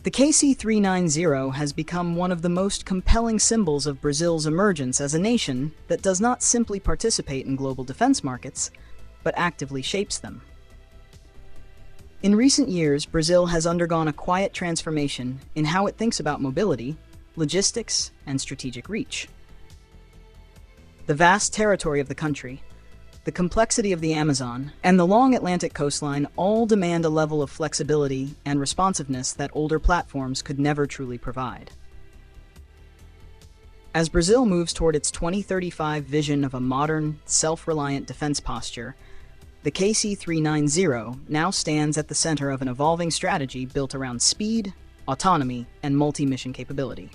The KC-390 has become one of the most compelling symbols of Brazil's emergence as a nation that does not simply participate in global defense markets, but actively shapes them. In recent years, Brazil has undergone a quiet transformation in how it thinks about mobility, logistics, and strategic reach. The vast territory of the country, the complexity of the Amazon, and the long Atlantic coastline all demand a level of flexibility and responsiveness that older platforms could never truly provide. As Brazil moves toward its 2035 vision of a modern, self-reliant defense posture, the KC-390 now stands at the center of an evolving strategy built around speed, autonomy, and multi-mission capability.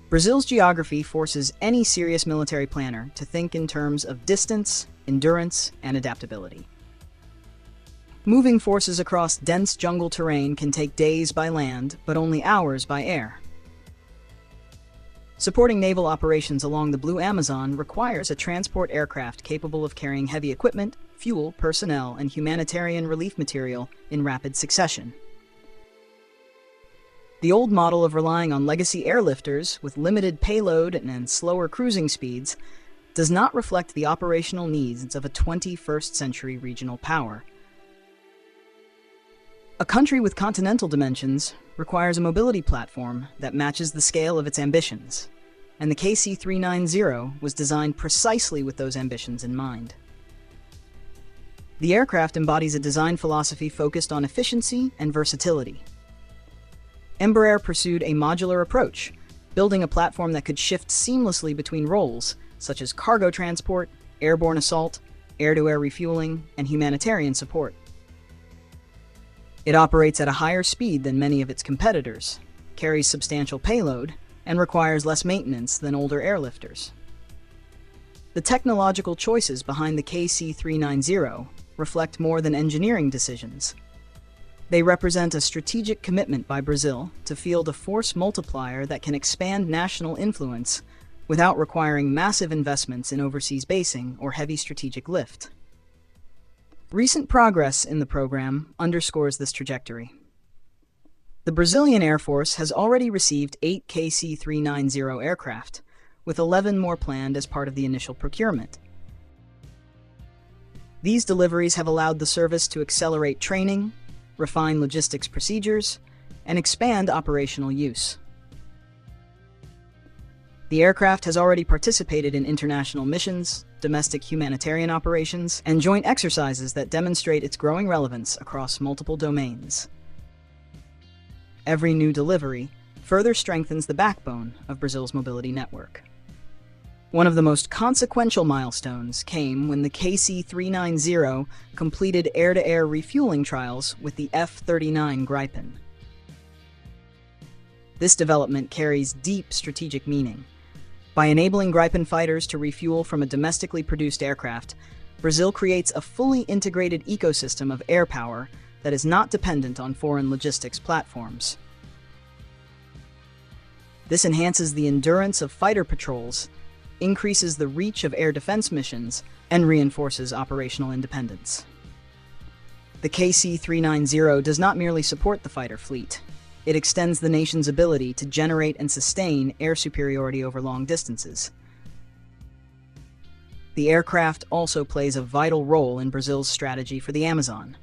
Brazil's geography forces any serious military planner to think in terms of distance, endurance, and adaptability. Moving forces across dense jungle terrain can take days by land, but only hours by air. Supporting naval operations along the Blue Amazon requires a transport aircraft capable of carrying heavy equipment, fuel, personnel, and humanitarian relief material in rapid succession. The old model of relying on legacy airlifters with limited payload and slower cruising speeds does not reflect the operational needs of a 21st century regional power. A country with continental dimensions requires a mobility platform that matches the scale of its ambitions, and the KC-390 was designed precisely with those ambitions in mind. The aircraft embodies a design philosophy focused on efficiency and versatility. Embraer pursued a modular approach, building a platform that could shift seamlessly between roles, such as cargo transport, airborne assault, air-to-air refueling, and humanitarian support. It operates at a higher speed than many of its competitors, carries substantial payload, and requires less maintenance than older airlifters. The technological choices behind the KC-390 reflect more than engineering decisions. They represent a strategic commitment by Brazil to field a force multiplier that can expand national influence without requiring massive investments in overseas basing or heavy strategic lift. Recent progress in the program underscores this trajectory. The Brazilian Air Force has already received 8 KC-390 aircraft, with 11 more planned as part of the initial procurement. These deliveries have allowed the service to accelerate training, refine logistics procedures, and expand operational use. The aircraft has already participated in international missions, domestic humanitarian operations, and joint exercises that demonstrate its growing relevance across multiple domains. Every new delivery further strengthens the backbone of Brazil's mobility network. One of the most consequential milestones came when the KC-390 completed air-to-air refueling trials with the F-39 Gripen. This development carries deep strategic meaning. By enabling Gripen fighters to refuel from a domestically produced aircraft, Brazil creates a fully integrated ecosystem of air power that is not dependent on foreign logistics platforms. This enhances the endurance of fighter patrols, increases the reach of air defense missions, and reinforces operational independence. The KC-390 does not merely support the fighter fleet. It extends the nation's ability to generate and sustain air superiority over long distances. The aircraft also plays a vital role in Brazil's strategy for the Amazon.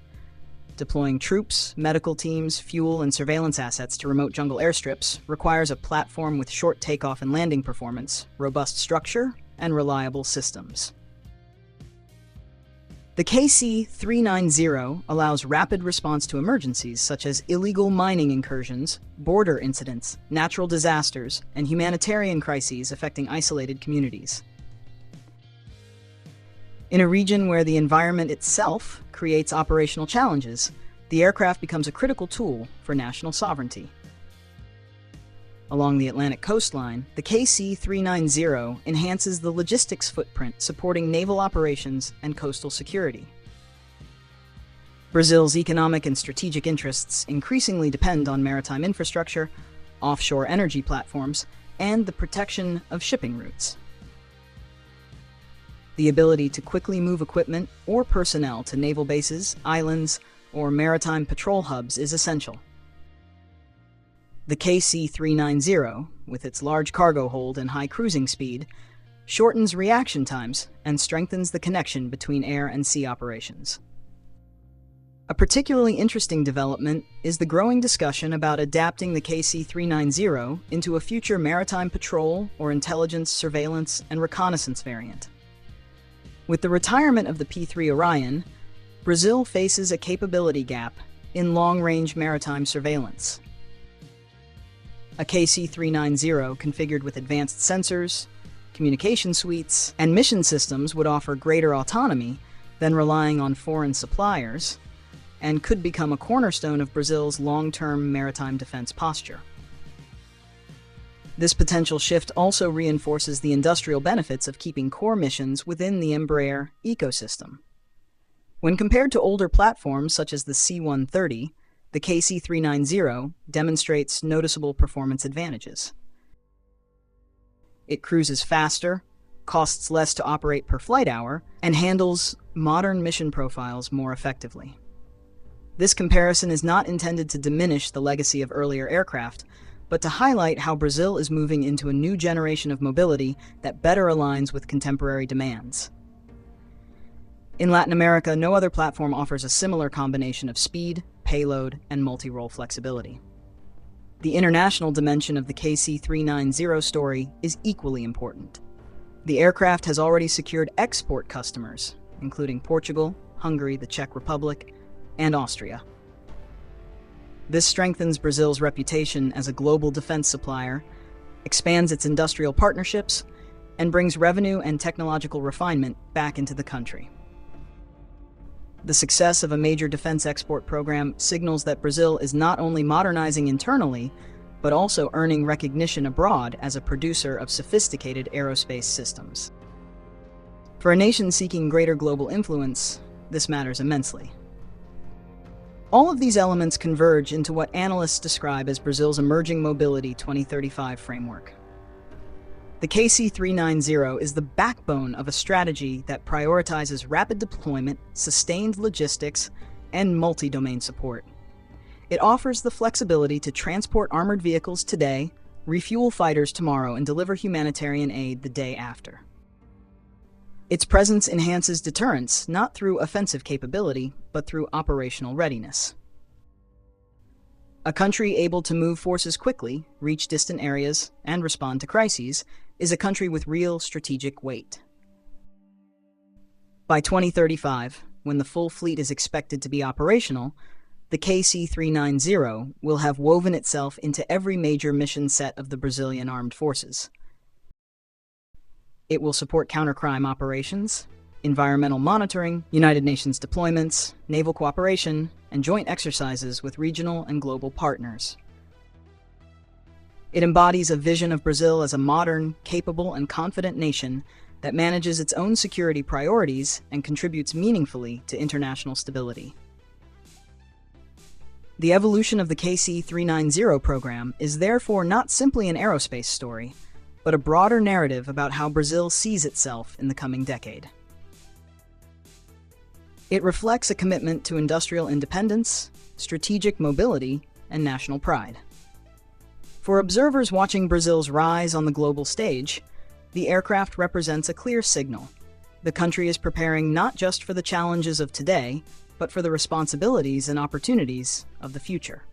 Deploying troops, medical teams, fuel, and surveillance assets to remote jungle airstrips requires a platform with short takeoff and landing performance, robust structure, and reliable systems. The KC-390 allows rapid response to emergencies such as illegal mining incursions, border incidents, natural disasters, and humanitarian crises affecting isolated communities. In a region where the environment itself creates operational challenges, the aircraft becomes a critical tool for national sovereignty. Along the Atlantic coastline, the KC-390 enhances the logistics footprint supporting naval operations and coastal security. Brazil's economic and strategic interests increasingly depend on maritime infrastructure, offshore energy platforms, and the protection of shipping routes. The ability to quickly move equipment or personnel to naval bases, islands, or maritime patrol hubs is essential. The KC-390, with its large cargo hold and high cruising speed, shortens reaction times and strengthens the connection between air and sea operations. A particularly interesting development is the growing discussion about adapting the KC-390 into a future maritime patrol or intelligence, surveillance, and reconnaissance variant. With the retirement of the P-3 Orion, Brazil faces a capability gap in long-range maritime surveillance. A KC-390 configured with advanced sensors, communication suites, and mission systems would offer greater autonomy than relying on foreign suppliers, and could become a cornerstone of Brazil's long-term maritime defense posture. This potential shift also reinforces the industrial benefits of keeping core missions within the Embraer ecosystem. When compared to older platforms such as the C-130, the KC-390 demonstrates noticeable performance advantages. It cruises faster, costs less to operate per flight hour, and handles modern mission profiles more effectively. This comparison is not intended to diminish the legacy of earlier aircraft, but to highlight how Brazil is moving into a new generation of mobility that better aligns with contemporary demands. In Latin America, no other platform offers a similar combination of speed, payload, and multi-role flexibility. The international dimension of the KC-390 story is equally important. The aircraft has already secured export customers, including Portugal, Hungary, the Czech Republic, and Austria. This strengthens Brazil's reputation as a global defense supplier, expands its industrial partnerships, and brings revenue and technological refinement back into the country. The success of a major defense export program signals that Brazil is not only modernizing internally, but also earning recognition abroad as a producer of sophisticated aerospace systems. For a nation seeking greater global influence, this matters immensely. All of these elements converge into what analysts describe as Brazil's Emerging Mobility 2035 framework. The KC-390 is the backbone of a strategy that prioritizes rapid deployment, sustained logistics, and multi-domain support. It offers the flexibility to transport armored vehicles today, refuel fighters tomorrow, and deliver humanitarian aid the day after. Its presence enhances deterrence not through offensive capability, but through operational readiness. A country able to move forces quickly, reach distant areas, and respond to crises is a country with real strategic weight. By 2035, when the full fleet is expected to be operational, the KC-390 will have woven itself into every major mission set of the Brazilian armed forces. It will support countercrime operations, environmental monitoring, United Nations deployments, naval cooperation, and joint exercises with regional and global partners. It embodies a vision of Brazil as a modern, capable, and confident nation that manages its own security priorities and contributes meaningfully to international stability. The evolution of the KC-390 program is therefore not simply an aerospace story, but a broader narrative about how Brazil sees itself in the coming decade. It reflects a commitment to industrial independence, strategic mobility, and national pride. For observers watching Brazil's rise on the global stage, the aircraft represents a clear signal. The country is preparing not just for the challenges of today, but for the responsibilities and opportunities of the future.